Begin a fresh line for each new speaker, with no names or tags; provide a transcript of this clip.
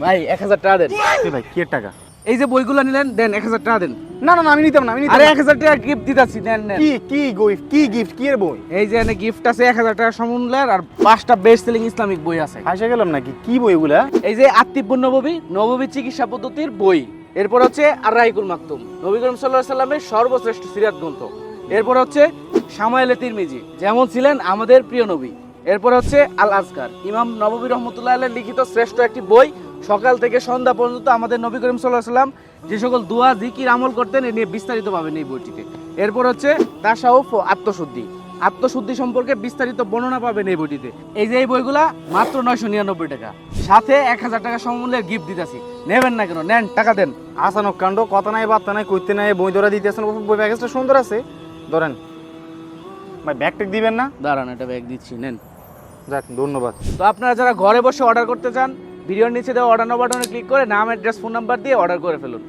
ভাই 1000 টাকা দেন।
ভাই কি এর টাকা?
এই যে বইগুলো নিলেন দেন 1000 টাকা দেন।
না না না, আমি নিতাম না, আমি নিতাম
আরে
না।
1000 টাকা গিফট দিতাছি নেন নেন।
কি গিফট কি এর বই?
এই যে এনে গিফট আছে 1000 টাকা সমূল্যের আর 5টা বেস্ট সেলিং ইসলামিক বই আছে।
হাসা গেলাম নাকি, কি বই এগুলা?
এই যে আত্তিবুন নববী চিকিৎসা পদ্ধতির বই। এরপর হচ্ছে আর রাইকুল মাকতুম, নবী করিম সাল্লাল্লাহু আলাইহি সাল্লামের সর্বশ্রেষ্ঠ সিরাত গ্রন্থ। এরপর হচ্ছে শামায়েলে তিরমিজি, যেমন ছিলেন আমাদের প্রিয় নবী। এরপর হচ্ছে আল আজকার, ইমাম নববী রহমতুল্লাহ আলাইহির লিখিত শ্রেষ্ঠ একটি বই। সকাল থেকে সন্ধ্যা পর্যন্ত আমাদের নবী করিম সাল্লাল্লাহু আলাইহি সাল্লাম যে সকল দোয়া জিকির আমল করতেন এ নিয়ে বিস্তারিত পাবেন এই বইটিতে। এরপর হচ্ছে তাসাউফ ও আত্মশুদ্ধি সম্পর্কে বিস্তারিত বর্ণনা পাবেন এই বইটিতে। এই যে এই বইগুলা মাত্র 999 টাকা, সাথে 1000 টাকা সমমূল্যের গিফট দিতেছি। নেবেন না কেন, নেন টাকা দেন।
আসানক কাণ্ড, কথা নাই বার্তা নাই, কইতে নাই, বই ধরা দিতেছেন। বই প্যাকেজটা সুন্দর আছে, ধরেন। ভাই ব্যাগ ট্যাগ দিবেন না?
দাঁড়ান, একটা ব্যাগ দিচ্ছি, নেন।
যাক, ধন্যবাদ।
তো আপনারা যারা ঘরে বসে অর্ডার করতে চান, ভিডিওর নিচে দেওয়া অর্ডার নাও বাটনে ক্লিক করে নাম, অ্যাড্রেস, ফোন নাম্বার দিয়ে অর্ডার করে ফেলুন।